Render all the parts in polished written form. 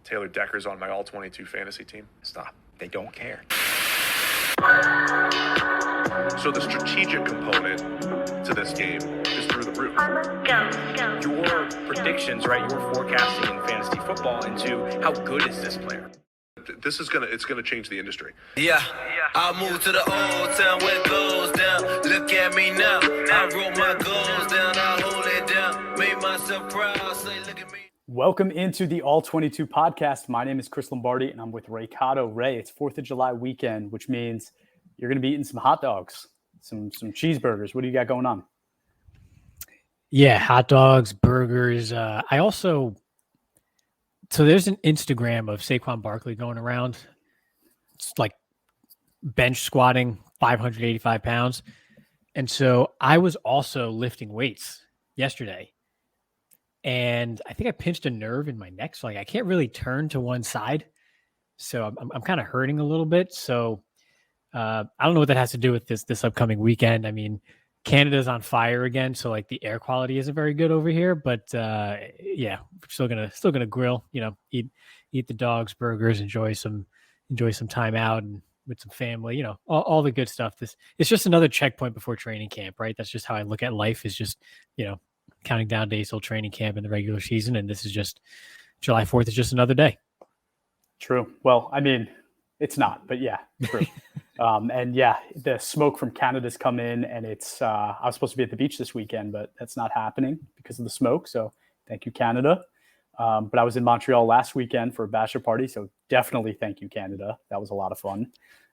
Taylor Decker's on my all-22 fantasy team. Stop. They don't care. So the strategic component to this game is through the roof. Your predictions, right? Your forecasting in fantasy football into how good is this player? This is it's gonna change the industry. Yeah, I moved to the old town where it goes down. Look at me now. I wrote my goals down. I hold it down. Made myself proud. Say, look at me. Welcome into the All 22 podcast. My name is Chris Lombardi, and I'm with Ray Cotto. Ray, it's 4th of July weekend, which means you're going to be eating some hot dogs, some cheeseburgers. What do you got going on? Yeah, hot dogs, burgers. So there's an Instagram of Saquon Barkley going around. It's like bench squatting 585 pounds. And so I was also lifting weights yesterday. And I think I pinched a nerve in my neck. So I can't really turn to one side. So I'm kind of hurting a little bit. So I don't know what that has to do with this upcoming weekend. I mean, Canada's on fire again, so like the air quality isn't very good over here. But yeah, still gonna grill. You know, eat the dogs, burgers, enjoy some time out and with some family. You know, all the good stuff. It's just another checkpoint before training camp, right? That's just how I look at life. Is just counting down days till training camp in the regular season, and this is just July 4th is just another day. True. Well, I mean, it's not, but yeah, true. And yeah, the smoke from Canada's come in, and it's I was supposed to be at the beach this weekend, but that's not happening because of the smoke. So thank you, Canada. But I was in Montreal last weekend for a bachelor party, so definitely thank you, Canada. That was a lot of fun.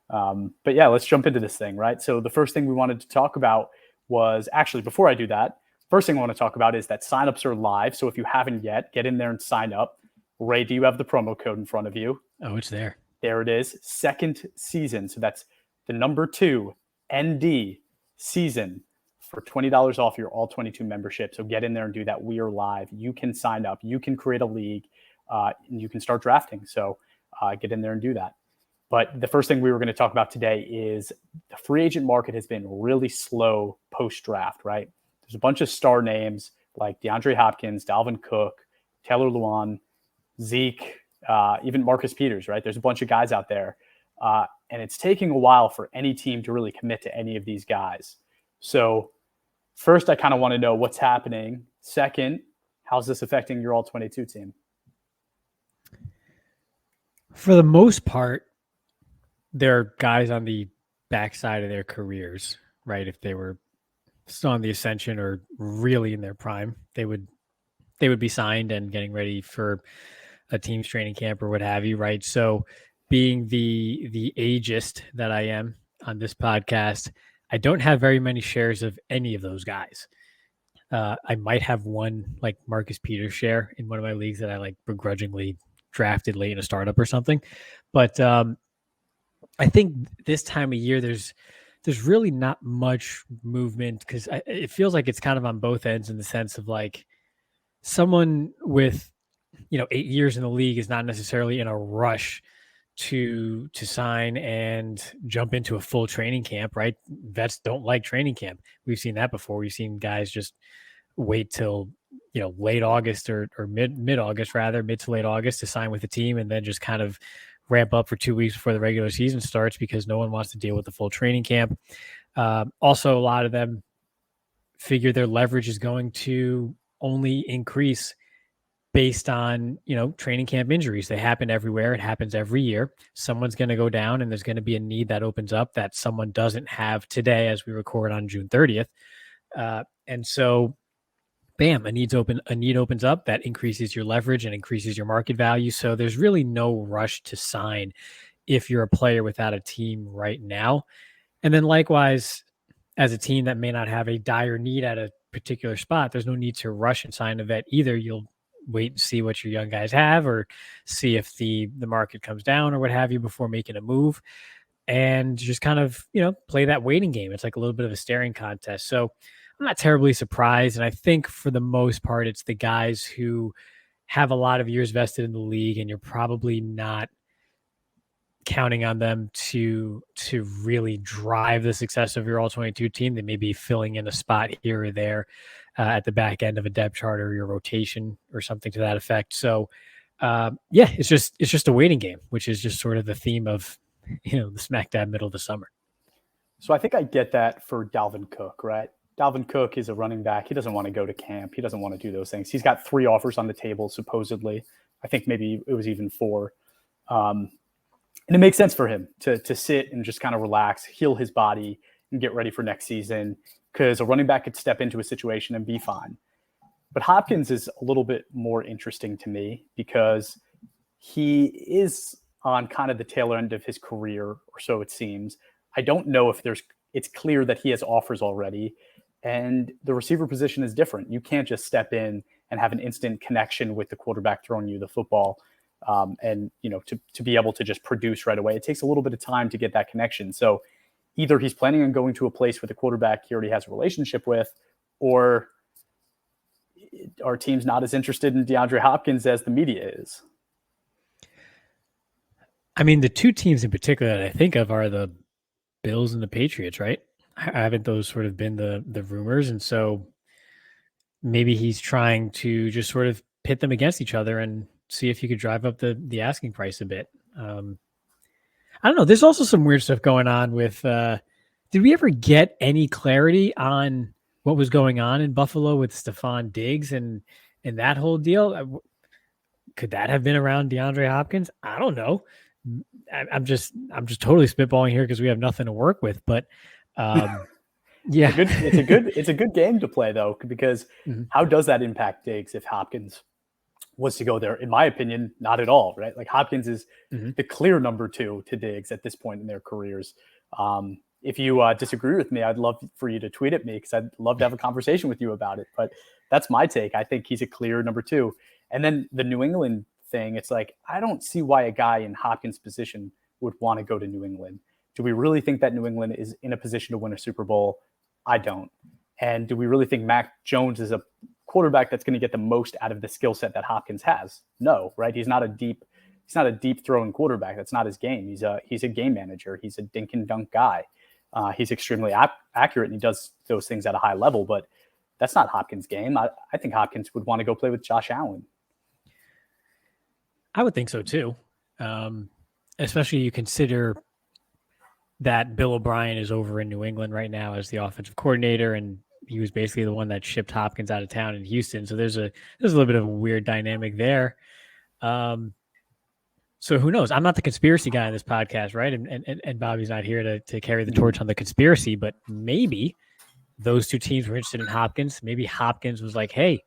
But yeah, let's jump into this thing, right? So the first thing we wanted to talk about was actually, before I do that, first thing I want to talk about is that signups are live. So if you haven't yet, get in there and sign up. Ray, do you have the promo code in front of you? Oh, it's there. There it is. Second season. So that's the number 2 ND season for $20 off your all 22 membership. So get in there and do that. We are live. You can sign up. You can create a league and you can start drafting. So get in there and do that. But the first thing we were going to talk about today is the free agent market has been really slow post-draft, right? There's a bunch of star names like DeAndre Hopkins, Dalvin Cook, Taylor Lewan, Zeke, even Marcus Peters, right? There's a bunch of guys out there. And it's taking a while for any team to really commit to any of these guys. So first, I kind of want to know what's happening. Second, how's this affecting your all-22 team? For the most part, there are guys on the backside of their careers, right? If they were still on the ascension or really in their prime, they would be signed and getting ready for a team's training camp or what have you, right? So being the ageist that I am on this podcast, I don't have very many shares of any of those guys. I might have one like Marcus Peters share in one of my leagues that I like begrudgingly drafted late in a startup or something. But I think this time of year, there's really not much movement because it feels like it's kind of on both ends in the sense of like someone with 8 years in the league is not necessarily in a rush to sign and jump into a full training camp, right? Vets don't like training camp. We've seen that before. We've seen guys just wait till late August or mid-August rather, mid to late August to sign with the team and then just kind of ramp up for 2 weeks before the regular season starts because no one wants to deal with the full training camp. Also, a lot of them figure their leverage is going to only increase based on, training camp injuries. They happen everywhere. It happens every year. Someone's going to go down and there's going to be a need that opens up that someone doesn't have today as we record on June 30th. And so, bam, a need opens up that increases your leverage and increases your market value. So there's really no rush to sign if you're a player without a team right now. And then likewise, as a team that may not have a dire need at a particular spot, there's no need to rush and sign a vet either. You'll wait and see what your young guys have or see if the market comes down or what have you before making a move and just kind of, play that waiting game. It's like a little bit of a staring contest. So I'm not terribly surprised. And I think for the most part, it's the guys who have a lot of years vested in the league and you're probably not counting on them to really drive the success of your all-22 team. They may be filling in a spot here or there at the back end of a depth chart or your rotation or something to that effect. So Yeah, it's just a waiting game, which is just sort of the theme of the smack dab middle of the summer. So I think I get that for Dalvin Cook, right? Dalvin Cook is a running back. He doesn't want to go to camp. He doesn't want to do those things. He's got 3 offers on the table, supposedly. I think maybe it was even 4. And it makes sense for him to sit and just kind of relax, heal his body, and get ready for next season, because a running back could step into a situation and be fine. But Hopkins is a little bit more interesting to me because he is on kind of the tail end of his career, or so it seems. I don't know if it's clear that he has offers already, and the receiver position is different. You can't just step in and have an instant connection with the quarterback throwing you the football, and to be able to just produce right away. It takes a little bit of time to get that connection. So either he's planning on going to a place with a quarterback he already has a relationship with, or our team's not as interested in DeAndre Hopkins as the media is. I mean, the 2 teams in particular that I think of are the Bills and the Patriots, right? Haven't those sort of been the rumors? And so maybe he's trying to just sort of pit them against each other and see if you could drive up the asking price a bit. I don't know. There's also some weird stuff going on with, did we ever get any clarity on what was going on in Buffalo with Stephon Diggs and that whole deal? Could that have been around DeAndre Hopkins? I don't know. I'm just totally spitballing here because we have nothing to work with, but yeah, it's a good game to play though, because how does that impact Diggs if Hopkins was to go there? In my opinion, not at all, right? Like Hopkins is the clear number 2 to Diggs at this point in their careers. If you disagree with me, I'd love for you to tweet at me because I'd love to have a conversation with you about it. But that's my take. I think he's a clear number 2. And then the New England thing, it's like, I don't see why a guy in Hopkins' position would want to go to New England. Do we really think that New England is in a position to win a Super Bowl? I don't. And do we really think Mac Jones is a quarterback that's going to get the most out of the skill set that Hopkins has? No, right? He's not a deep throwing quarterback. That's not his game. He's a game manager. He's a dink and dunk guy. He's extremely accurate, and he does those things at a high level, but that's not Hopkins' game. I think Hopkins would want to go play with Josh Allen. I would think so too. Especially you consider that Bill O'Brien is over in New England right now as the offensive coordinator, and he was basically the one that shipped Hopkins out of town in Houston. So there's a little bit of a weird dynamic there. So who knows? I'm not the conspiracy guy on this podcast, right? And Bobby's not here to carry the torch on the conspiracy, but maybe those 2 teams were interested in Hopkins. Maybe Hopkins was like, hey,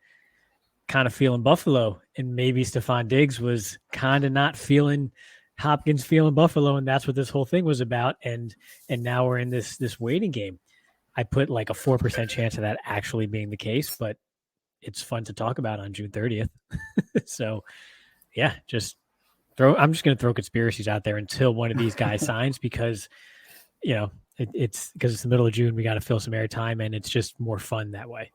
kind of feeling Buffalo, and maybe Stephon Diggs was kind of not feeling Hopkins feeling Buffalo, and that's what this whole thing was about. And now we're in this waiting game. I put like a 4% chance of that actually being the case, but it's fun to talk about on June 30th. So yeah, I'm just going to throw conspiracies out there until one of these guys signs, because it's because it's the middle of June. We got to fill some airtime, and it's just more fun that way.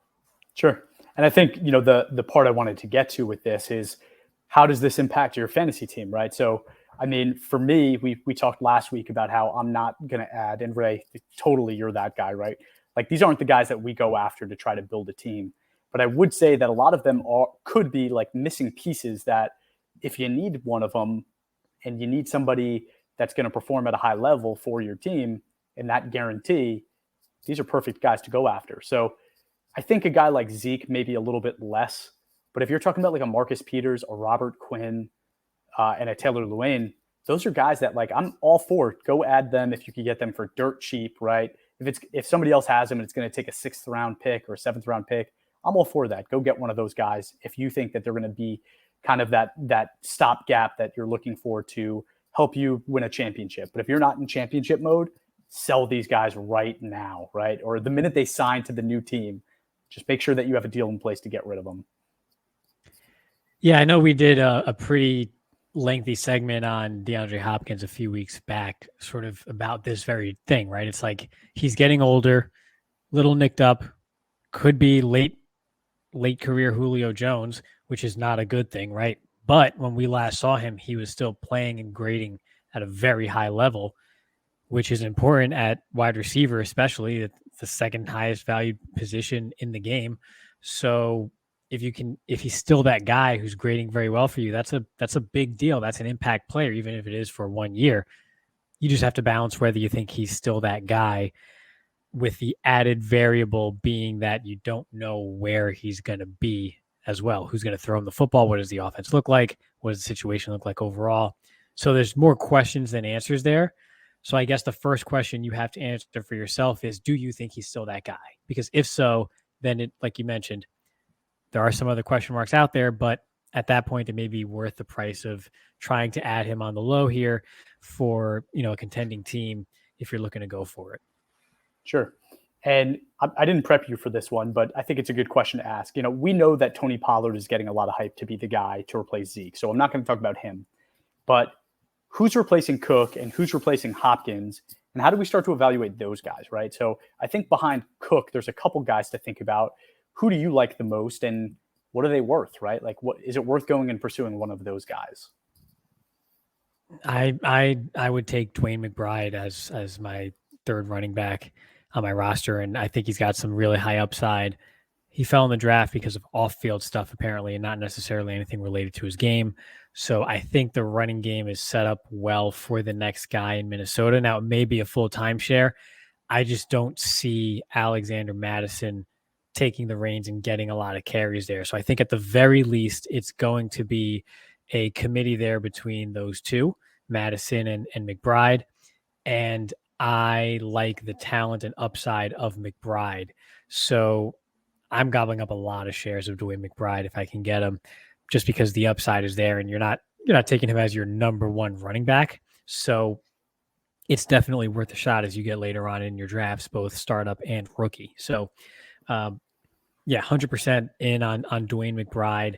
Sure. And I think, the part I wanted to get to with this is, how does this impact your fantasy team, right? So, I mean, for me, we talked last week about how I'm not going to add, and Ray, totally you're that guy, right? Like, these aren't the guys that we go after to try to build a team. But I would say that a lot of them could be like missing pieces that if you need one of them and you need somebody that's going to perform at a high level for your team and that guarantee, these are perfect guys to go after. So I think a guy like Zeke, maybe a little bit less, but if you're talking about like a Marcus Peters or Robert Quinn and a Taylor Lewan, those are guys that, like, I'm all for it. Go add them if you can get them for dirt cheap, right? If somebody else has them and it's going to take a 6th round pick or a 7th round pick, I'm all for that. Go get one of those guys if you think that they're going to be kind of that stopgap that you're looking for to help you win a championship. But if you're not in championship mode, sell these guys right now, right? Or the minute they sign to the new team, just make sure that you have a deal in place to get rid of them. Yeah, I know we did a pretty lengthy segment on DeAndre Hopkins a few weeks back, sort of about this very thing, right? It's like he's getting older, little nicked up, could be late career Julio Jones, which is not a good thing, right? But when we last saw him, he was still playing and grading at a very high level, which is important at wide receiver, especially the second highest valued position in the game. So if he's still that guy who's grading very well for you, that's a big deal. That's an impact player, even if it is for 1 year. You just have to balance whether you think he's still that guy, with the added variable being that you don't know where he's going to be as well. Who's going to throw him the football? What does the offense look like? What does the situation look like overall? So there's more questions than answers there. So I guess the first question you have to answer for yourself is, do you think he's still that guy? Because if so, then it, like you mentioned, there are some other question marks out there, but at that point, it may be worth the price of trying to add him on the low here for, a contending team if you're looking to go for it. Sure. And I didn't prep you for this one, but I think it's a good question to ask. We know that Tony Pollard is getting a lot of hype to be the guy to replace Zeke. So I'm not going to talk about him. But who's replacing Cook and who's replacing Hopkins? And how do we start to evaluate those guys, right? So I think behind Cook, there's a couple guys to think about. Who do you like the most and what are they worth, right? Like, what is it worth going and pursuing one of those guys? I would take Dwayne McBride as my third running back on my roster, and I think he's got some really high upside. He fell in the draft because of off-field stuff, apparently, and not necessarily anything related to his game. So I think the running game is set up well for the next guy in Minnesota. Now, it may be a full timeshare. I just don't see Alexander Mattison taking the reins and getting a lot of carries there. So I think at the very least, it's going to be a committee there between those two, Mattison and McBride. And I like the talent and upside of McBride. So I'm gobbling up a lot of shares of Dwayne McBride if I can get him, just because the upside is there and you're not taking him as your number one running back. So it's definitely worth a shot as you get later on in your drafts, both startup and rookie. So 100% in on Dwayne McBride.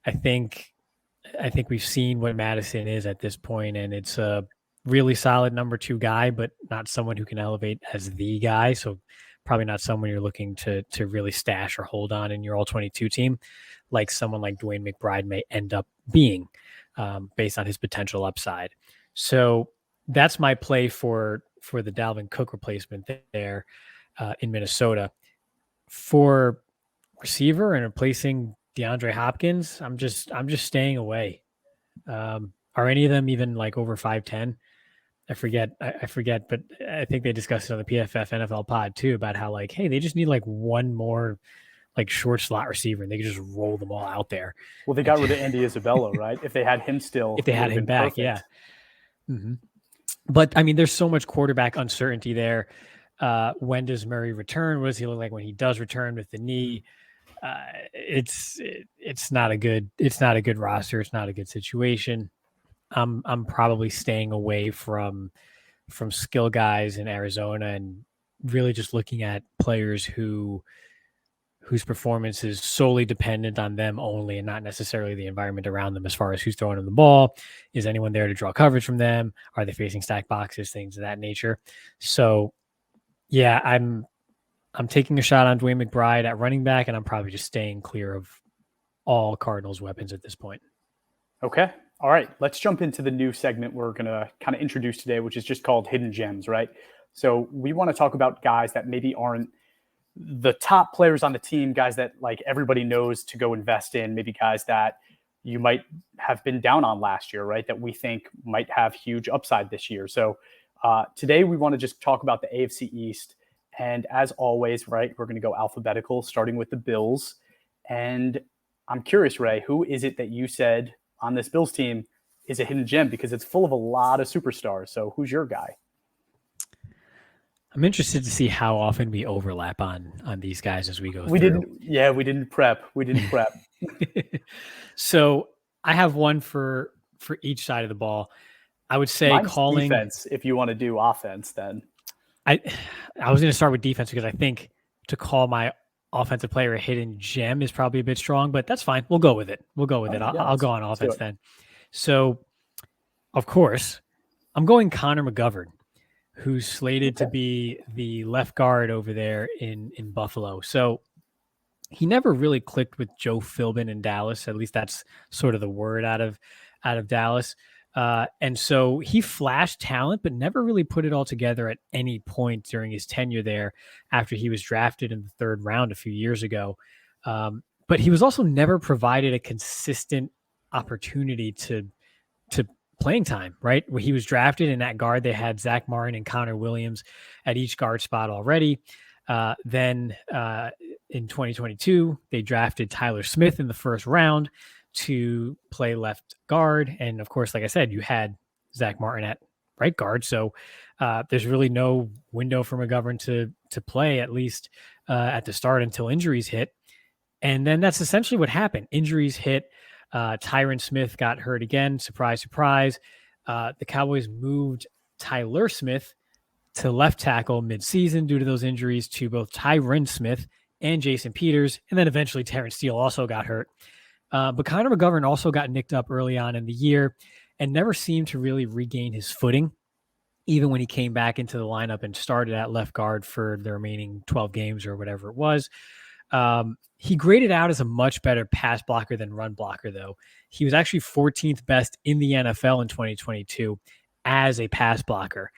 I think we've seen what Mattison is at this point, and it's a really solid number 2 guy, but not someone who can elevate as the guy. So probably not someone you're looking to really stash or hold on in your all-22 team, like someone like Dwayne McBride may end up being, based on his potential upside. So that's my play for the Dalvin Cook replacement there in Minnesota. For receiver and replacing DeAndre Hopkins, I'm just staying away. Are any of them even like over 5'10"? I forget, but I think they discussed it on the PFF NFL pod too, about how like, hey, they just need like one more like short slot receiver and they can just roll them all out there. Well, they got rid of Andy Isabella, right? If they had him still, if they had him back, perfect. Yeah. Mm-hmm. But I mean, there's so much quarterback uncertainty there. When does Murray return? What does he look like when he does return with the knee? It's not a good roster. It's not a good situation. I'm probably staying away from skill guys in Arizona and really just looking at players whose performance is solely dependent on them only and not necessarily the environment around them as far as who's throwing them the ball. Is anyone there to draw coverage from them? Are they facing stack boxes, things of that nature? So yeah, I'm taking a shot on Dwayne McBride at running back, and I'm probably just staying clear of all Cardinals weapons at this point. Okay. All right. Let's jump into the new segment we're going to kind of introduce today, which is just called Hidden Gems, right? So we want to talk about guys that maybe aren't the top players on the team, guys that like everybody knows to go invest in, maybe guys that you might have been down on last year, right? That we think might have huge upside this year. So today we want to just talk about the AFC East. And as always, right, we're going to go alphabetical, starting with the Bills. And I'm curious, Ray, who is it that you said on this Bills team is a hidden gem? Because it's full of a lot of superstars. So who's your guy? I'm interested to see how often we overlap on these guys as we go through. We didn't prep. So I have one for each side of the ball. I would say mine's calling defense. If you want to do offense, then I was going to start with defense because I think to call my offensive player a hidden gem is probably a bit strong, but that's fine. We'll go with it. I'll go on offense then. So, of course, I'm going Connor McGovern, who's slated to be the left guard over there in Buffalo. So he never really clicked with Joe Philbin in Dallas. At least that's sort of the word out of Dallas. And so he flashed talent, but never really put it all together at any point during his tenure there after he was drafted in the 3rd round a few years ago. but he was also never provided a consistent opportunity to playing time, right? When he was drafted in that guard, they had Zach Martin and Connor Williams at each guard spot already. Then in 2022, they drafted Tyler Smith in the first round to play left guard. And of course, like I said, you had Zach Martin at right guard. So there's really no window for McGovern to play, at least at the start, until injuries hit. And then that's essentially what happened. Injuries hit. Tyron Smith got hurt again. Surprise, surprise. The Cowboys moved Tyler Smith to left tackle midseason due to those injuries to both Tyron Smith and Jason Peters. And then eventually Terrence Steele also got hurt. But Connor McGovern also got nicked up early on in the year and never seemed to really regain his footing, even when he came back into the lineup and started at left guard for the remaining 12 games or whatever it was. He graded out as a much better pass blocker than run blocker, though. He was actually 14th best in the NFL in 2022 as a pass blocker.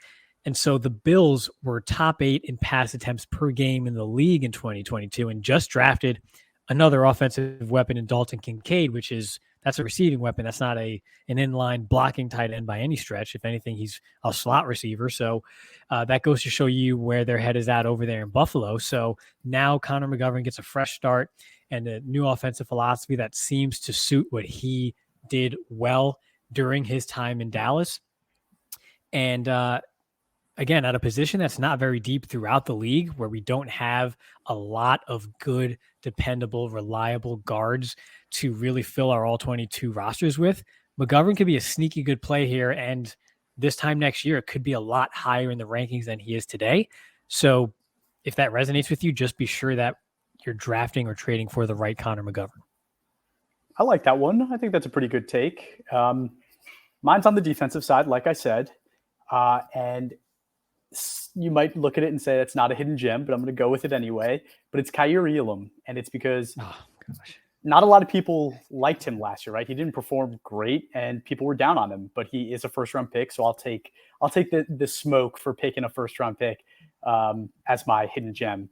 And so the Bills were top 8 in pass attempts per game in the league in 2022 and just drafted another offensive weapon in Dalton Kincaid, that's a receiving weapon. That's not an inline blocking tight end by any stretch. If anything, he's a slot receiver. So that goes to show you where their head is at over there in Buffalo. So now Connor McGovern gets a fresh start and a new offensive philosophy that seems to suit what he did well during his time in Dallas. And again, at a position that's not very deep throughout the league, where we don't have a lot of good, dependable, reliable guards to really fill our all-22 rosters with, McGovern could be a sneaky good play here. And this time next year, it could be a lot higher in the rankings than he is today. So if that resonates with you, just be sure that you're drafting or trading for the right Connor McGovern. I like that one. I think that's a pretty good take. Mine's on the defensive side, like I said. And you might look at it and say it's not a hidden gem, but I'm going to go with it anyway. But it's Kaiir Elam, and it's because not a lot of people liked him last year, right? He didn't perform great, and people were down on him. But he is a first-round pick, so I'll take the smoke for picking a first-round pick as my hidden gem.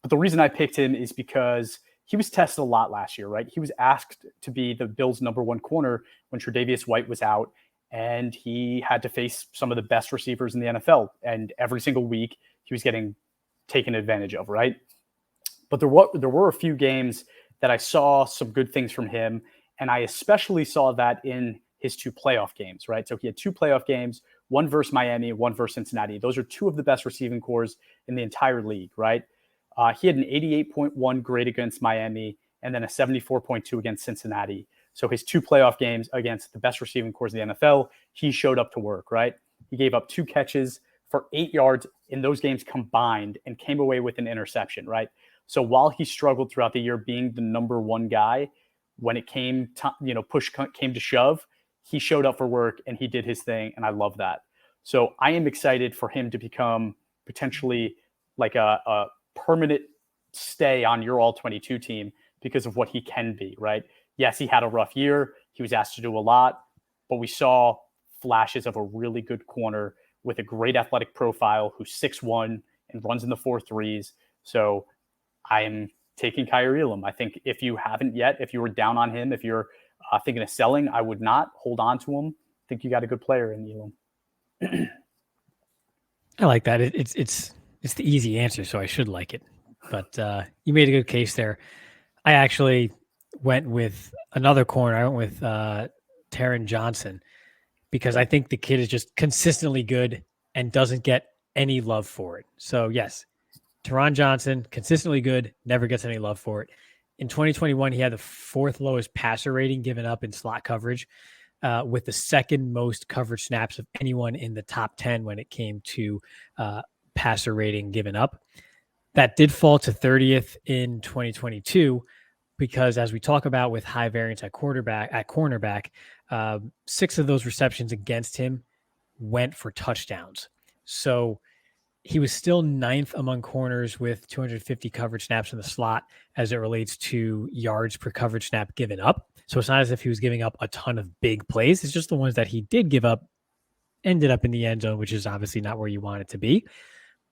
But the reason I picked him is because he was tested a lot last year, right? He was asked to be the Bills' number 1 corner when Tre'Davious White was out. And he had to face some of the best receivers in the NFL. And every single week he was getting taken advantage of, right? But there were a few games that I saw some good things from him. And I especially saw that in his 2 playoff games, right? So he had 2 playoff games, one versus Miami, one versus Cincinnati. Those are 2 of the best receiving cores in the entire league, right? He had an 88.1 grade against Miami and then a 74.2 against Cincinnati. So his 2 playoff games against the best receiving cores in the NFL, he showed up to work, right? He gave up 2 catches for 8 yards in those games combined and came away with an interception, right? So while he struggled throughout the year being the number 1 guy, when it came to, push came to shove, he showed up for work and he did his thing. And I love that. So I am excited for him to become potentially like a permanent stay on your all-22 team because of what he can be, right? Yes, he had a rough year. He was asked to do a lot, but we saw flashes of a really good corner with a great athletic profile who's 6'1" and runs in the 4.3s. So I am taking Kaiir Elam. I think if you haven't yet, if you were down on him, if you're thinking of selling, I would not hold on to him. I think you got a good player in Elam. I like that. It's the easy answer, so I should like it. But you made a good case there. I actually went with another corner. I went with Taron Johnson because I think the kid is just consistently good and doesn't get any love for it. So yes, Taron Johnson, consistently good, never gets any love for it. In 2021, he had the 4th lowest passer rating given up in slot coverage, with the 2nd most coverage snaps of anyone in the top 10 when it came to passer rating given up. That did fall to 30th in 2022. Because as we talk about with high variance at cornerback, 6 of those receptions against him went for touchdowns. So he was still 9th among corners with 250 coverage snaps in the slot as it relates to yards per coverage snap given up. So it's not as if he was giving up a ton of big plays. It's just the ones that he did give up ended up in the end zone, which is obviously not where you want it to be.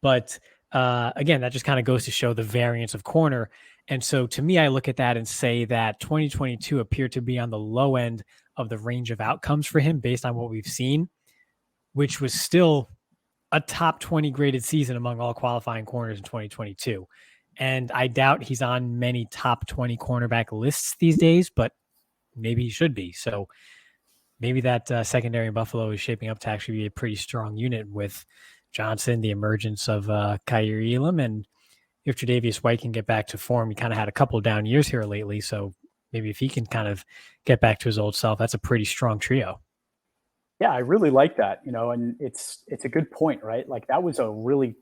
But again, that just kind of goes to show the variance of corner. And so to me, I look at that and say that 2022 appeared to be on the low end of the range of outcomes for him based on what we've seen, which was still a top 20 graded season among all qualifying corners in 2022. And I doubt he's on many top 20 cornerback lists these days, but maybe he should be. So maybe that secondary in Buffalo is shaping up to actually be a pretty strong unit with Johnson, the emergence of Kaiir Elam, and if Tre'Davious White can get back to form, he kind of had a couple down years here lately. So maybe if he can kind of get back to his old self, that's a pretty strong trio. Yeah, I really like that, and it's a good point, right? Like that was a really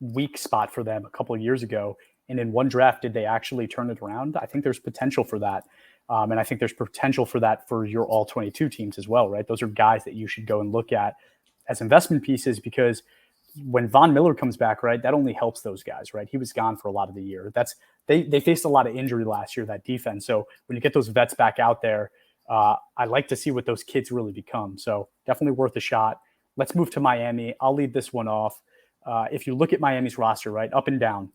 weak spot for them a couple of years ago. And in one draft, did they actually turn it around? I think there's potential for that. And I think there's potential for that for your all 22 teams as well, right? Those are guys that you should go and look at as investment pieces, because when Von Miller comes back, right, that only helps those guys, right? He was gone for a lot of the year. They faced a lot of injury last year, that defense. So when you get those vets back out there, I like to see what those kids really become. So definitely worth a shot. Let's move to Miami. I'll lead this one off. If you look at Miami's roster, right, up and down,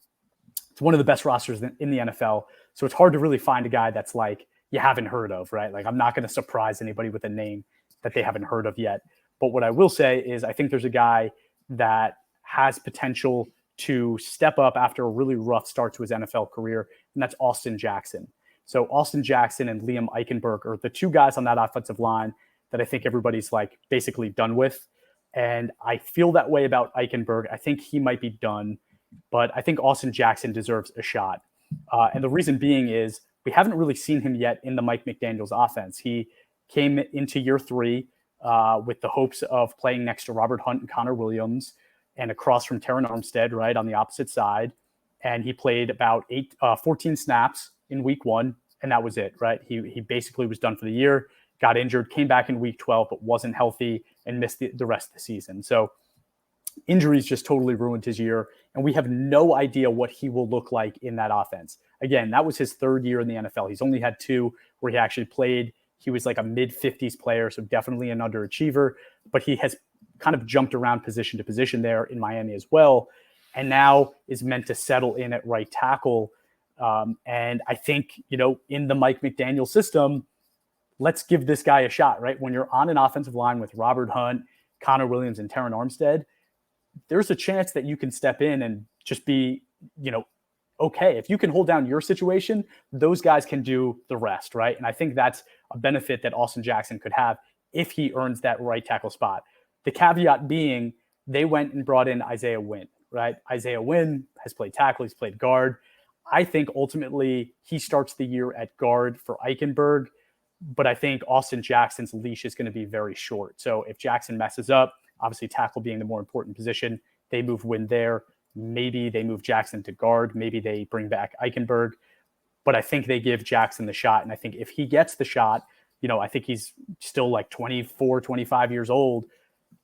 it's one of the best rosters in the NFL. So it's hard to really find a guy that's like you haven't heard of, right? Like I'm not going to surprise anybody with a name that they haven't heard of yet. But what I will say is I think there's a guy that has potential to step up after a really rough start to his NFL career, and that's Austin Jackson. So Austin Jackson and Liam Eichenberg are the two guys on that offensive line that I think everybody's like basically done with. And I feel that way about Eichenberg. I think he might be done, but I think Austin Jackson deserves a shot. And the reason being is we haven't really seen him yet in the Mike McDaniel's offense. He came into year 3 with the hopes of playing next to Robert Hunt and Connor Williams and across from Terron Armstead, right, on the opposite side. And he played about 14 snaps in week 1, and that was it, right? He basically was done for the year, got injured, came back in week 12, but wasn't healthy and missed the rest of the season. So injuries just totally ruined his year, and we have no idea what he will look like in that offense. Again, that was his 3rd year in the NFL. He's only had 2 where he actually played. He was like a mid-50s player, so definitely an underachiever, but he has kind of jumped around position to position there in Miami as well, and now is meant to settle in at right tackle. And I think, in the Mike McDaniel system, let's give this guy a shot, right? When you're on an offensive line with Robert Hunt, Connor Williams, and Terron Armstead, there's a chance that you can step in and just be, okay. If you can hold down your situation, those guys can do the rest, right? And I think that's a benefit that Austin Jackson could have if he earns that right tackle spot. The caveat being they went and brought in Isaiah Wynn, right? Isaiah Wynn has played tackle, he's played guard. I think ultimately he starts the year at guard for Eichenberg, but I think Austin Jackson's leash is going to be very short. So if Jackson messes up, obviously tackle being the more important position, they move Wynn there. Maybe they move Jackson to guard. Maybe they bring back Eichenberg. But I think they give Jackson the shot. And I think if he gets the shot, I think he's still like 24, 25 years old.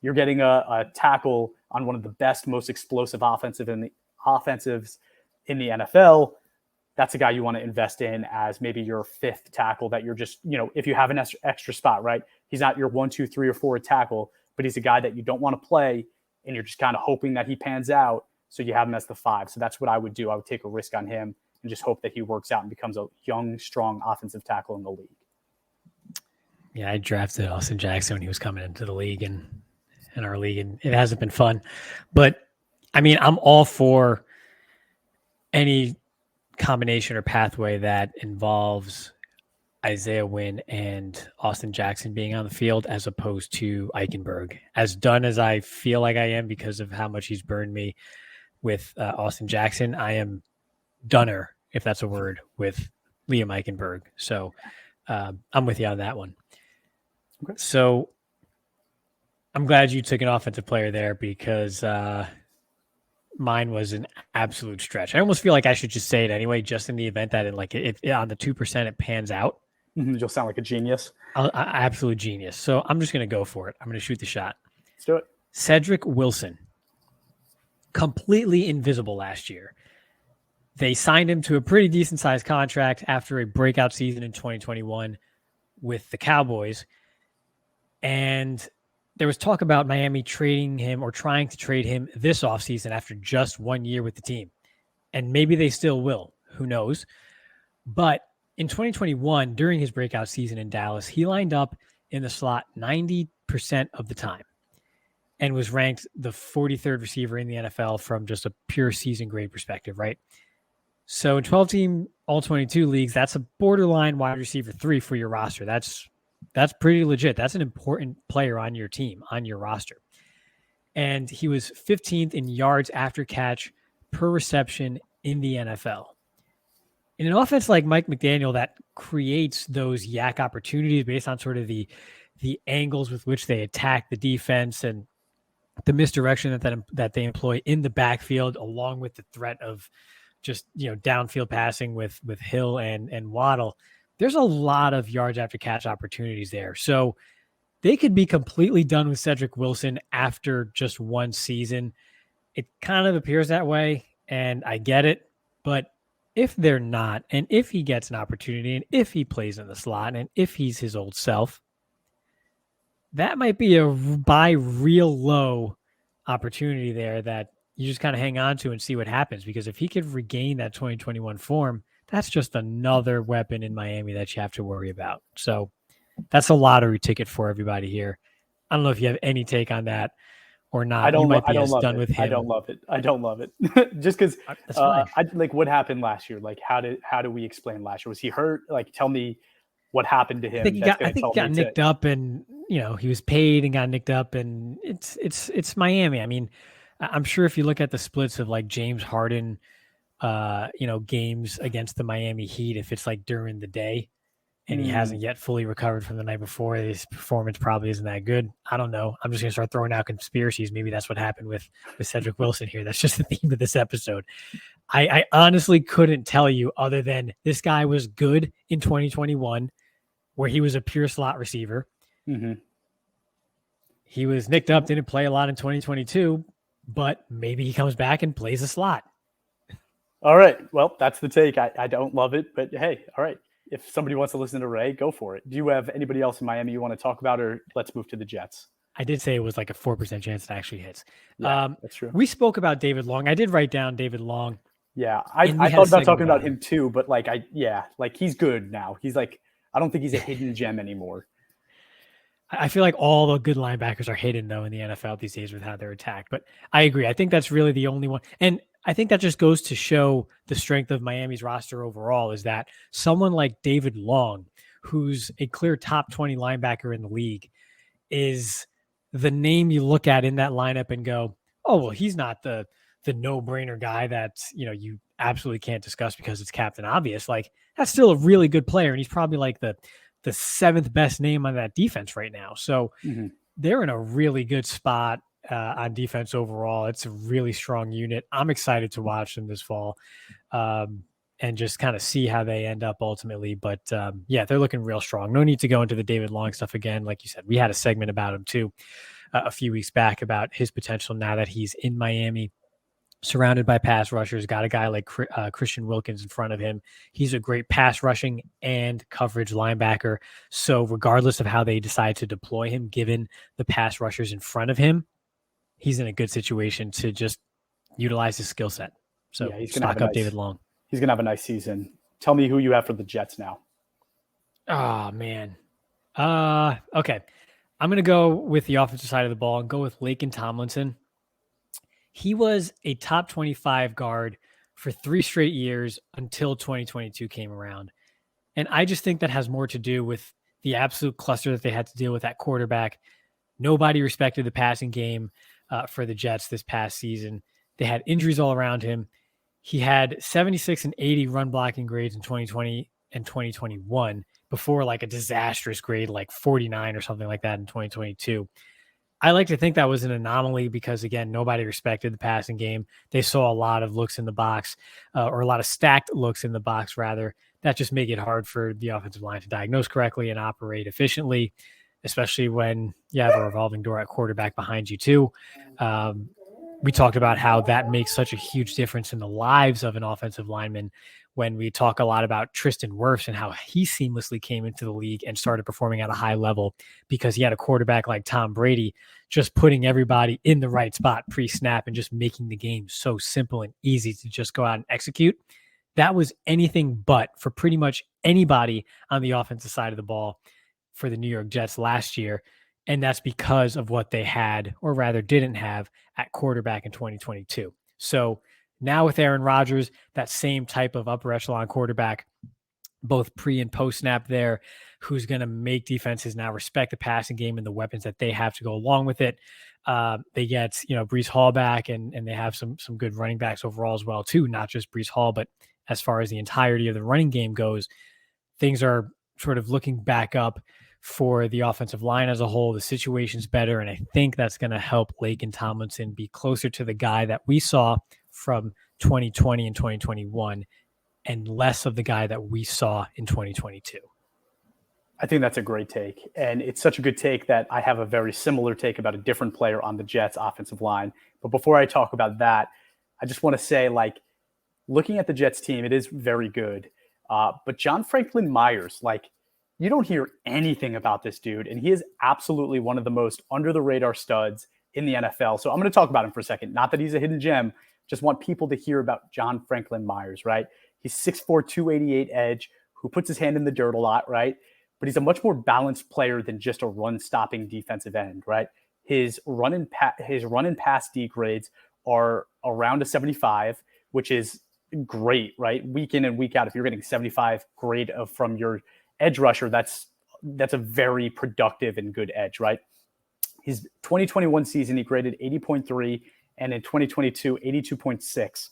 You're getting a tackle on one of the best, most explosive offensives in the NFL. That's a guy you want to invest in as maybe your 5th tackle that you're just, if you have an extra spot, right? He's not your 1, 2, 3, or 4 tackle, but he's a guy that you don't want to play and you're just kind of hoping that he pans out. So you have him as the 5. So that's what I would do. I would take a risk on him and just hope that he works out and becomes a young, strong offensive tackle in the league. Yeah, I drafted Austin Jackson when he was coming into the league and in our league, and it hasn't been fun. But I mean, I'm all for any combination or pathway that involves Isaiah Wynn and Austin Jackson being on the field as opposed to Eichenberg. As done as I feel like I am because of how much he's burned me with Austin Jackson, I am dunner, if that's a word, with Liam Eichenberg. So I'm with you on that one. Okay. So I'm glad you took an offensive player there because mine was an absolute stretch. I almost feel like I should just say it anyway, just in the event that it on the 2% it pans out. You'll sound like a genius. Absolute genius. So I'm just going to go for it. I'm going to shoot the shot. Let's do it. Cedric Wilson, completely invisible last year. They signed him to a pretty decent sized contract after a breakout season in 2021 with the Cowboys. And there was talk about Miami trading him or trying to trade him this offseason after just 1 year with the team. And maybe they still will. Who knows? But in 2021, during his breakout season in Dallas, he lined up in the slot 90% of the time and was ranked the 43rd receiver in the NFL from just a pure season grade perspective, right? So in 12-team All-22 leagues, that's a borderline wide receiver 3 for your roster. That's pretty legit. That's an important player on your team, on your roster. And he was 15th in yards after catch per reception in the NFL. In an offense like Mike McDaniel that creates those yak opportunities based on sort of the angles with which they attack the defense and the misdirection that they employ in the backfield, along with the threat of just, downfield passing with Hill and Waddle, there's a lot of yards after catch opportunities there. So they could be completely done with Cedric Wilson after just one season. It kind of appears that way, and I get it. But if they're not, and if he gets an opportunity, and if he plays in the slot, and if he's his old self, that might be a buy real low opportunity there that you just kind of hang on to and see what happens. Because if he could regain that 2021 form, that's just another weapon in Miami that you have to worry about. So that's a lottery ticket for everybody here. I don't know if you have any take on that or not. I don't love with him. I don't love it. Just because what happened last year? Like, how do we explain last year? Was he hurt? Like, tell me what happened to him. I think he got nicked up, and he was paid and got nicked up, and it's Miami. I mean, I'm sure if you look at the splits of like James Harden, games against the Miami Heat, if it's like during the day and he hasn't yet fully recovered from the night before, his performance probably isn't that good. I don't know. I'm just going to start throwing out conspiracies. Maybe that's what happened with Cedric Wilson here. That's just the theme of this episode. I honestly couldn't tell you other than this guy was good in 2021, where he was a pure slot receiver. Mm-hmm. He was nicked up, didn't play a lot in 2022, but maybe he comes back and plays a slot. All right. Well, that's the take. I don't love it, but hey, all right. If somebody wants to listen to Ray, go for it. Do you have anybody else in Miami you want to talk about, or let's move to the Jets? I did say it was like a 4% chance it actually hits. Yeah, that's true. We spoke about David Long. I did write down David Long. Yeah, I thought about talking about him too, but he's good now. He's like, I don't think he's a hidden gem anymore. I feel like all the good linebackers are hidden, though, in the NFL these days with how they're attacked. But I agree. I think that's really the only one. And I think that just goes to show the strength of Miami's roster overall, is that someone like David Long, who's a clear top 20 linebacker in the league, is the name you look at in that lineup and go, oh, well, he's not the no-brainer guy that, you absolutely can't discuss because it's Captain Obvious. Like, that's still a really good player, and he's probably like the seventh best name on that defense right now. So they're in a really good spot on defense overall. It's a really strong unit. I'm excited to watch them this fall and just kind of see how they end up ultimately. But they're looking real strong. No need to go into the David Long stuff again. Like you said, we had a segment about him too a few weeks back about his potential now that he's in Miami, surrounded by pass rushers, got a guy like Christian Wilkins in front of him. He's a great pass rushing and coverage linebacker. So regardless of how they decide to deploy him, given the pass rushers in front of him, he's in a good situation to just utilize his skill set. So he's going to stock up David Long. He's going to have a nice season. Tell me who you have for the Jets now. Oh, man. Okay. I'm going to go with the offensive side of the ball and go with Laken Tomlinson. He was a top 25 guard for 3 straight years until 2022 came around. And I just think that has more to do with the absolute cluster that they had to deal with at quarterback. Nobody respected the passing game for the Jets this past season. They had injuries all around him. He had 76 and 80 run blocking grades in 2020 and 2021 before like a disastrous grade, like 49 or something like that in 2022. I like to think that was an anomaly because, again, nobody respected the passing game. They saw a lot of looks in the box or a lot of stacked looks in the box, rather. That just make it hard for the offensive line to diagnose correctly and operate efficiently, especially when you have a revolving door at quarterback behind you too. We talked about how that makes such a huge difference in the lives of an offensive lineman when we talk a lot about Tristan Wirfs and how he seamlessly came into the league and started performing at a high level because he had a quarterback like Tom Brady, just putting everybody in the right spot pre-snap and just making the game so simple and easy to just go out and execute. That was anything but for pretty much anybody on the offensive side of the ball for the New York Jets last year. And that's because of what they had, or rather didn't have, at quarterback in 2022. So now with Aaron Rodgers, that same type of upper echelon quarterback, both pre and post snap there, who's going to make defenses now respect the passing game and the weapons that they have to go along with it. They get, Breece Hall back, and they have some good running backs overall as well too, not just Breece Hall, but as far as the entirety of the running game goes, things are sort of looking back up for the offensive line as a whole. The situation's better, and I think that's going to help Laken Tomlinson be closer to the guy that we saw from 2020 and 2021 and less of the guy that we saw in 2022. I think that's a great take. And it's such a good take that I have a very similar take about a different player on the Jets offensive line. But before I talk about that, I just want to say, looking at the Jets team, it is very good. But John Franklin Myers, you don't hear anything about this dude, and he is absolutely one of the most under-the-radar studs in the NFL. So I'm going to talk about him for a second. Not that he's a hidden gem, just want people to hear about John Franklin Myers, right? He's 6'4", 288 edge, who puts his hand in the dirt a lot, right? But he's a much more balanced player than just a run-stopping defensive end, right? His run and pass D grades are around a 75, which is great, right? Week in and week out, if you're getting 75 grade from your edge rusher, that's a very productive and good edge, right? His 2021 season, he graded 80.3, and in 2022, 82.6.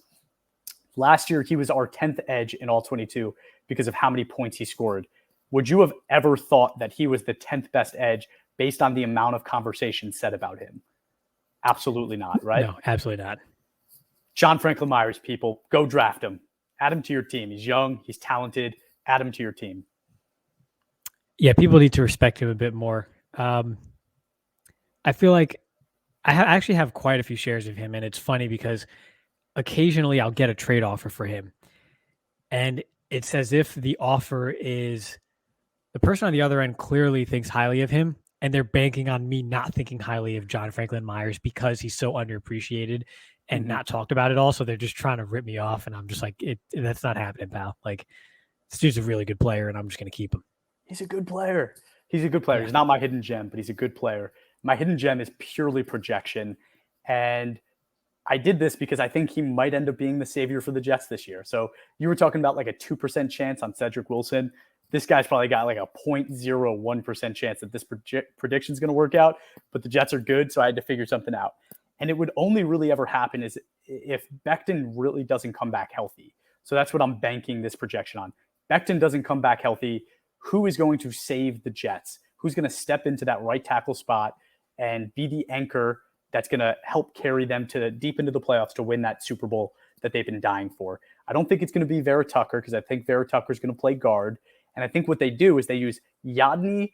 Last year, he was our 10th edge in all 22 because of how many points he scored. Would you have ever thought that he was the 10th best edge based on the amount of conversation said about him? Absolutely not, right? No, absolutely not. John Franklin Myers, people, go draft him. Add him to your team. He's young. He's talented. Add him to your team. Yeah, people need to respect him a bit more. I feel like I actually have quite a few shares of him, and it's funny because occasionally I'll get a trade offer for him, and it's as if the offer is the person on the other end clearly thinks highly of him, and they're banking on me not thinking highly of John Franklin Myers because he's so underappreciated and not talked about at all. So they're just trying to rip me off, and I'm just like, that's not happening, pal. This dude's a really good player, and I'm just going to keep him. He's a good player. He's not my hidden gem, but he's a good player. My hidden gem is purely projection. And I did this because I think he might end up being the savior for the Jets this year. So you were talking about a 2% chance on Cedric Wilson. This guy's probably got a 0.01% chance that this prediction is going to work out, but the Jets are good. So I had to figure something out. And it would only really ever happen is if Becton really doesn't come back healthy. So that's what I'm banking this projection on. Becton doesn't come back healthy. Who is going to save the Jets? Who's going to step into that right tackle spot and be the anchor that's going to help carry them to deep into the playoffs to win that Super Bowl that they've been dying for? I don't think it's going to be Vera Tucker because I think Vera Tucker is going to play guard. And I think what they do is they use Yadni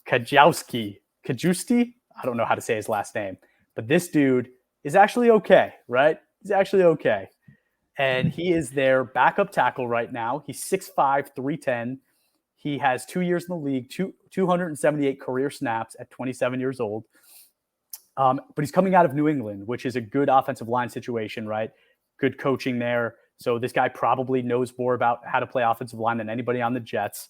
Kajowski. I don't know how to say his last name, but this dude is actually okay, right? He's actually okay. And he is their backup tackle right now. He's 6'5", 310. He has 2 years in the league, 278 career snaps at 27 years old. But he's coming out of New England, which is a good offensive line situation, right? Good coaching there. So this guy probably knows more about how to play offensive line than anybody on the Jets.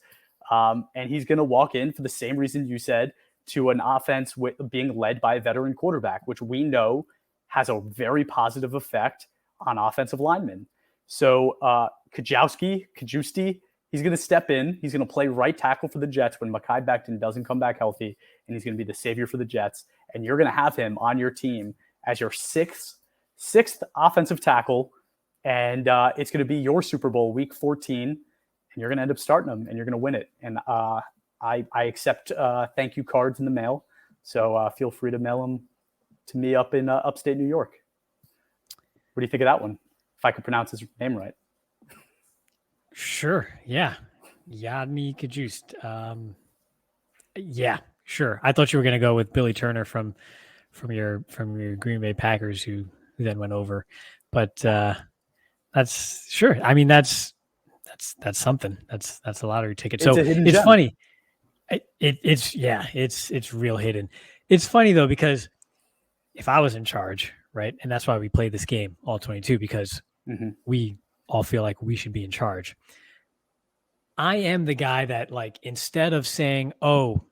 And he's going to walk in for the same reason you said, to an offense being led by a veteran quarterback, which we know has a very positive effect on offensive linemen. So Kajowski, he's going to step in. He's going to play right tackle for the Jets when Mekhi Becton doesn't come back healthy, and he's going to be the savior for the Jets. And you're going to have him on your team as your sixth offensive tackle, and it's going to be your Super Bowl Week 14, and you're going to end up starting him, and you're going to win it. And I accept thank you cards in the mail, so feel free to mail them to me up in upstate New York. What do you think of that one? If I could pronounce his name right. Sure. Yeah. Yadni Kajust. Yeah, sure. I thought you were going to go with Billy Turner from your Green Bay Packers who then went over, but that's sure. I mean, that's that's something. That's a lottery ticket. It's So a hidden it's gem. funny. It's real hidden. It's funny though, because if I was in charge, right, and that's why we play this game, all 22, because Mhm. we all feel like we should be in charge. I am the guy that, like, instead of saying, "Oh,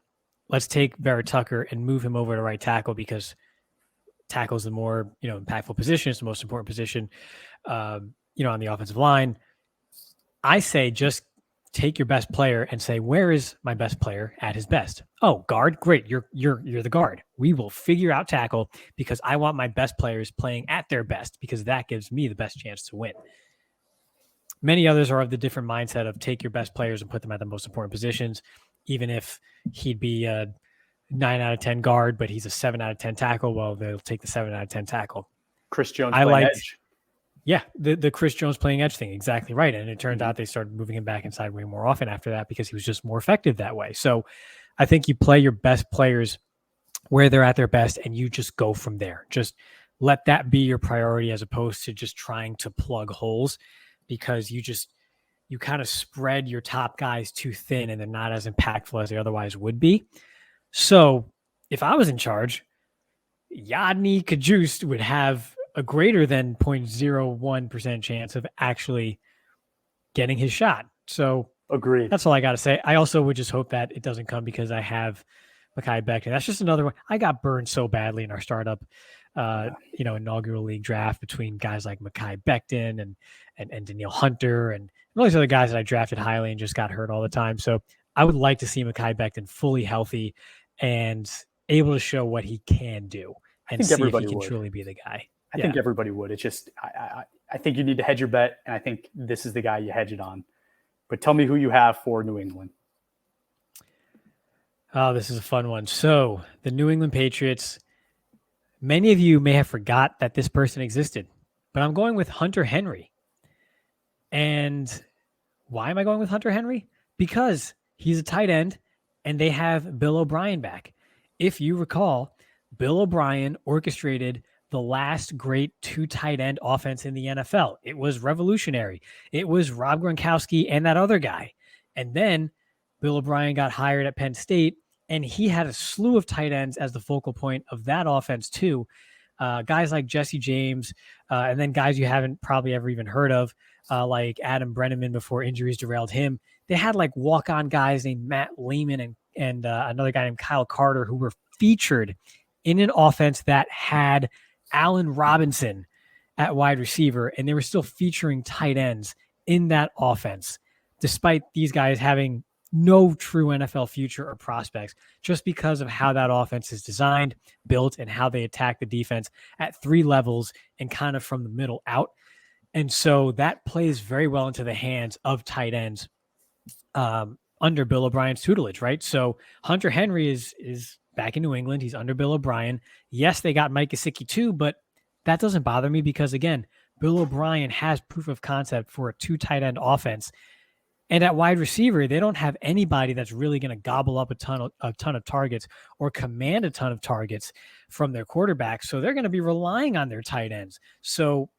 let's take Vera Tucker and move him over to right tackle because tackle's the more impactful position, it's the most important position, on the offensive line," I say just take your best player and say, where is my best player at his best? Oh, guard, great. You're the guard. We will figure out tackle because I want my best players playing at their best because that gives me the best chance to win. Many others are of the different mindset of take your best players and put them at the most important positions, even if he'd be a 9 out of 10 guard, but he's a 7 out of 10 tackle. Well, they'll take the 7 out of 10 tackle. Chris Jones I playing liked, edge. yeah, the Chris Jones playing edge thing. Exactly right. And it turned out they started moving him back inside way more often after that because he was just more effective that way. So I think you play your best players where they're at their best and you just go from there. Just let that be your priority as opposed to just trying to plug holes, because you kind of spread your top guys too thin and they're not as impactful as they otherwise would be. So if I was in charge, Yadni Kajust would have a greater than 0.01% chance of actually getting his shot. So Agreed. that's all I got to say. I also would just hope that it doesn't come because I have Mekhi Becton. That's just another one. I got burned so badly in our startup, inaugural league draft between guys like Mekhi Becton and Danielle Hunter and all these other guys that I drafted highly and just got hurt all the time. So I would like to see Mekhi Becton fully healthy and able to show what he can do and see if he can truly be the guy. I think everybody would. It's just I think you need to hedge your bet, and I think this is the guy you hedge it on. But tell me who you have for New England. Oh, this is a fun one. So the New England Patriots, many of you may have forgot that this person existed, but I'm going with Hunter Henry. And why am I going with Hunter Henry? Because he's a tight end and they have Bill O'Brien back. If you recall, Bill O'Brien orchestrated the last great 2 tight end offense in the NFL. It was revolutionary. It was Rob Gronkowski and that other guy. And then Bill O'Brien got hired at Penn State, and he had a slew of tight ends as the focal point of that offense too. Guys like Jesse James, and then guys you haven't probably ever even heard of, like Adam Brenneman before injuries derailed him. They had like walk-on guys named Matt Lehman and another guy named Kyle Carter who were featured in an offense that had Allen Robinson at wide receiver, and they were still featuring tight ends in that offense, despite these guys having no true NFL future or prospects, just because of how that offense is designed, built, and how they attack the defense at 3 levels and kind of from the middle out. And so that plays very well into the hands of tight ends under Bill O'Brien's tutelage, right? So Hunter Henry is back in New England. He's under Bill O'Brien. Yes, they got Mike Gesicki too, but that doesn't bother me because, again, Bill O'Brien has proof of concept for a 2 tight end offense. And at wide receiver, they don't have anybody that's really going to gobble up a ton of targets or command a ton of targets from their quarterback. So they're going to be relying on their tight ends. So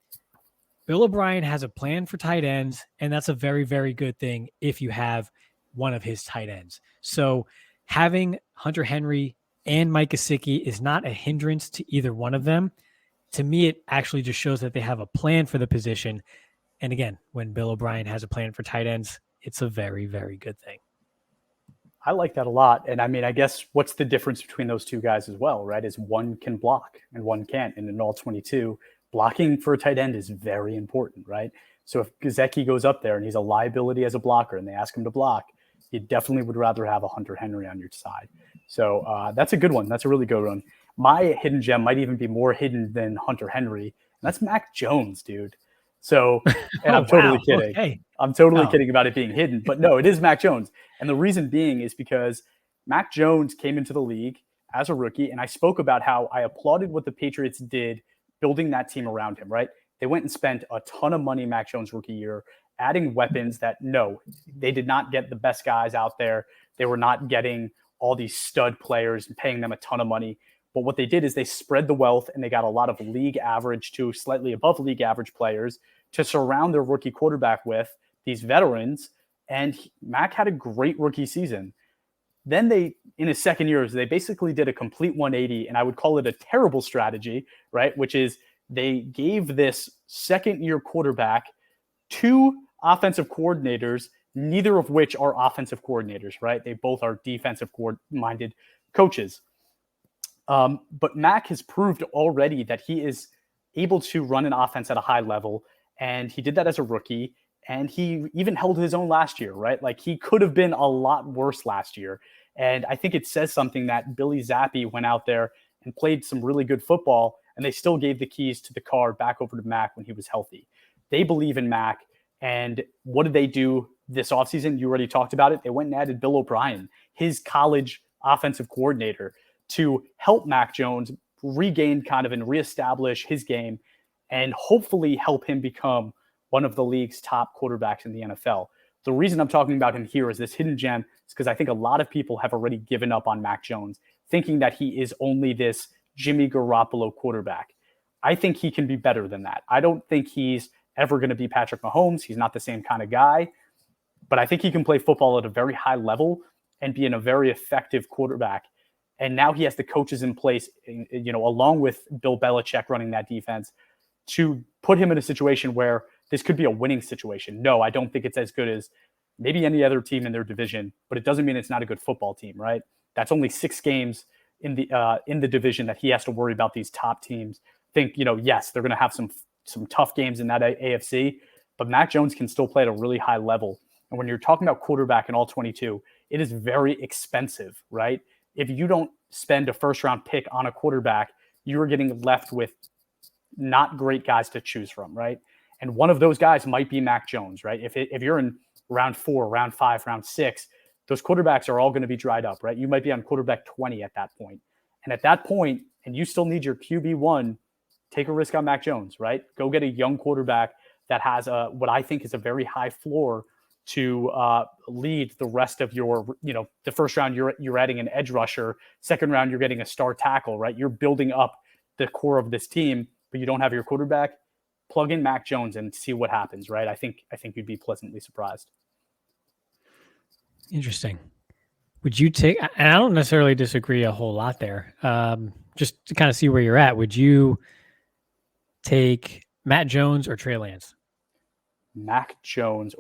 Bill O'Brien has a plan for tight ends, and that's a very, very good thing if you have one of his tight ends. So having Hunter Henry and Mike Gesicki is not a hindrance to either one of them. To me, it actually just shows that they have a plan for the position. And again, when Bill O'Brien has a plan for tight ends, it's a very, very good thing. I like that a lot. And I mean, I guess what's the difference between those 2 guys as well, right? Is one can block and one can't. And in all 22, blocking for a tight end is very important, right? So if Gesicki goes up there and he's a liability as a blocker and they ask him to block, you definitely would rather have a Hunter Henry on your side. So that's a good one. That's a really good one. My hidden gem might even be more hidden than Hunter Henry. And that's Mac Jones, dude. So, and I'm totally kidding. Okay. I'm totally kidding about it being hidden, but no, it is Mac Jones. And the reason being is because Mac Jones came into the league as a rookie. And I spoke about how I applauded what the Patriots did building that team around him, right? They went and spent a ton of money Mac Jones rookie year, adding weapons that they did not get the best guys out there. They were not getting all these stud players and paying them a ton of money. But what they did is they spread the wealth and they got a lot of league average to slightly above league average players to surround their rookie quarterback with. these veterans, and Mac had a great rookie season. Then they, in his second year, they basically did a complete 180, and I would call it a terrible strategy, right? Which is they gave this second-year quarterback 2 offensive coordinators, neither of which are offensive coordinators, right? They both are defensive-minded coaches. But Mac has proved already that he is able to run an offense at a high level, and he did that as a rookie, and he even held his own last year, right? Like, he could have been a lot worse last year. And I think it says something that Billy Zappi went out there and played some really good football, and they still gave the keys to the car back over to Mac when he was healthy. They believe in Mac. And what did they do this offseason? You already talked about it. They went and added Bill O'Brien, his college offensive coordinator, to help Mac Jones regain kind of and reestablish his game and hopefully help him become one of the league's top quarterbacks in the NFL. The reason I'm talking about him here is this hidden gem is because I think a lot of people have already given up on Mac Jones, thinking that he is only this Jimmy Garoppolo quarterback. I think he can be better than that. I don't think he's ever going to be Patrick Mahomes. He's not the same kind of guy, but I think he can play football at a very high level and be in a very effective quarterback. And now he has the coaches in place, along with Bill Belichick running that defense, to put him in a situation where this could be a winning situation. No, I don't think it's as good as maybe any other team in their division, but it doesn't mean it's not a good football team, right? That's only 6 games in the division that he has to worry about these top teams. Yes, they're going to have some tough games in that AFC, but Mac Jones can still play at a really high level. And when you're talking about quarterback in all 22, it is very expensive, right? If you don't spend a first-round pick on a quarterback, you are getting left with not great guys to choose from, right? And one of those guys might be Mac Jones, right? If you're in round 4, round 5, round 6, those quarterbacks are all going to be dried up, right? You might be on quarterback 20 at that point. And at that point, and you still need your QB1, take a risk on Mac Jones, right? Go get a young quarterback that has what I think is a very high floor to lead the rest of your, the first round you're adding an edge rusher, second round you're getting a star tackle, right? You're building up the core of this team, but you don't have your quarterback. Plug in Mac Jones and see what happens, right? I think you'd be pleasantly surprised. Interesting. Would you take, and I don't necessarily disagree a whole lot there, just to kind of see where you're at, would you take Matt Jones or Trey Lance? Mac Jones,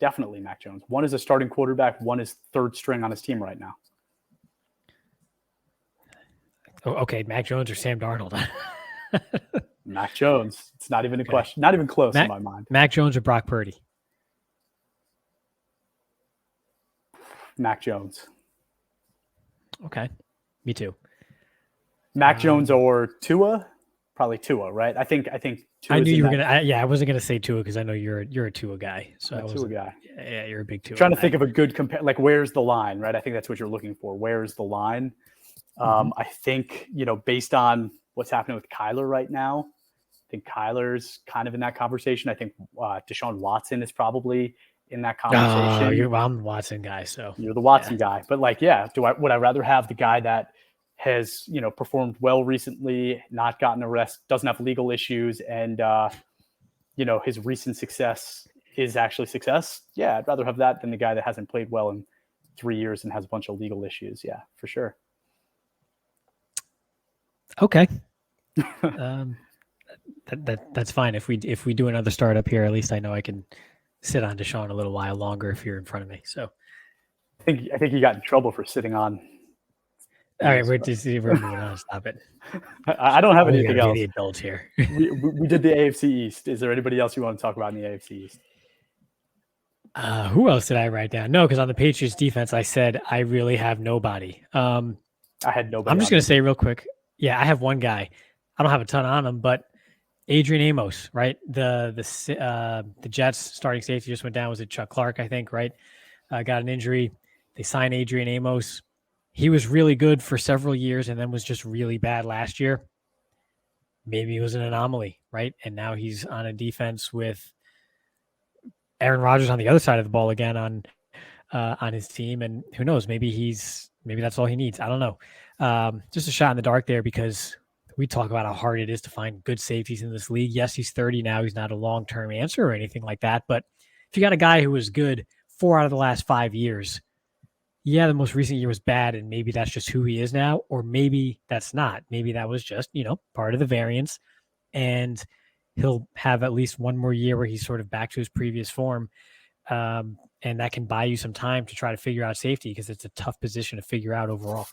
definitely Mac Jones. One is a starting quarterback, one is third string on his team right now. Oh, okay, Mac Jones or Sam Darnold? Mac Jones. It's not even a question. Not even close in my mind. Mac Jones or Brock Purdy? Mac Jones. Okay, me too. Mac Jones or Tua? Probably Tua, right? I think Tua. I knew you were gonna. I wasn't gonna say Tua because I know you're a Tua guy. So I'm a Tua guy. Yeah, you're a big Tua. Trying to think of a good compare. Like, where's the line, right? I think that's what you're looking for. Where's the line? I think based on what's happening with Kyler right now, I think Kyler's kind of in that conversation. I think Deshaun Watson is probably in that conversation. I'm the Watson guy, so you're the Watson guy. But would I rather have the guy that has performed well recently, not gotten arrested, doesn't have legal issues, and his recent success is actually success? Yeah, I'd rather have that than the guy that hasn't played well in 3 years and has a bunch of legal issues. Yeah, for sure. Okay. That's fine. If we do another startup here, at least I know I can sit on Deshaun a little while longer if you're in front of me. So I think you got in trouble for sitting on. All right, we're moving on. Stop it. I don't have anything else. The adults here. we did the AFC East. Is there anybody else you want to talk about in the AFC East? Who else did I write down? No, because on the Patriots defense, I said I really have nobody. I had nobody. I'm just going to say real quick. Yeah, I have one guy. I don't have a ton on him, but Adrian Amos, right? The Jets starting safety just went down. Was it Chuck Clark, I think, right? Got an injury. They signed Adrian Amos. He was really good for several years and then was just really bad last year. Maybe he was an anomaly, right? And now he's on a defense with Aaron Rodgers on the other side of the ball again on his team. And who knows, maybe that's all he needs. I don't know. Just a shot in the dark there because we talk about how hard it is to find good safeties in this league. Yes, he's 30 now. He's not a long-term answer or anything like that, but If you got a guy who was good 4 out of the last 5 years, yeah, the most recent year was bad, and maybe that's just who he is now, or maybe that's not. Maybe that was just, part of the variance, and he'll have at least one more year where he's sort of back to his previous form. And that can buy you some time to try to figure out safety, because it's a tough position to figure out overall.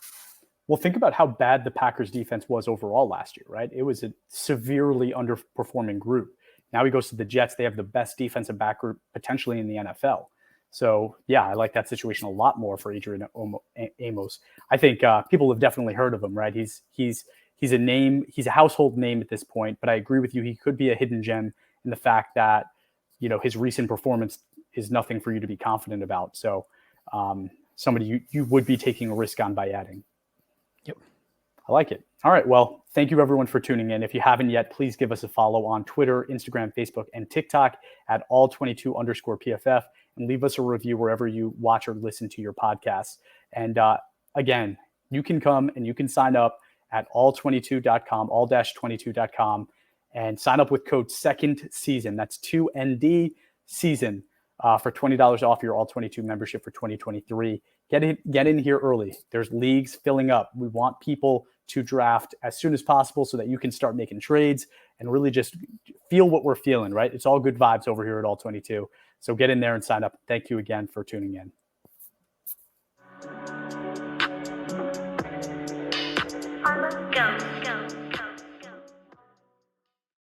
Well, think about how bad the Packers defense was overall last year, right? It was a severely underperforming group. Now he goes to the Jets. They have the best defensive back group potentially in the NFL. So, yeah, I like that situation a lot more for Adrian Amos. I think people have definitely heard of him, right? He's a name. He's a household name at this point. But I agree with you. He could be a hidden gem in the fact that, his recent performance is nothing for you to be confident about. So, somebody you would be taking a risk on by adding. Yep. I like it. All right. Well, thank you everyone for tuning in. If you haven't yet, please give us a follow on Twitter, Instagram, Facebook, and TikTok at all22_PFF, and leave us a review wherever you watch or listen to your podcasts. And again, you can come and you can sign up at all22.com, all-22.com, and sign up with code second season. That's 2ND season for $20 off your all-22 membership for 2023. Get in here early. There's leagues filling up. We want people to draft as soon as possible so that you can start making trades and really just feel what we're feeling, right? It's all good vibes over here at All22. So get in there and sign up. Thank you again for tuning in. On the go.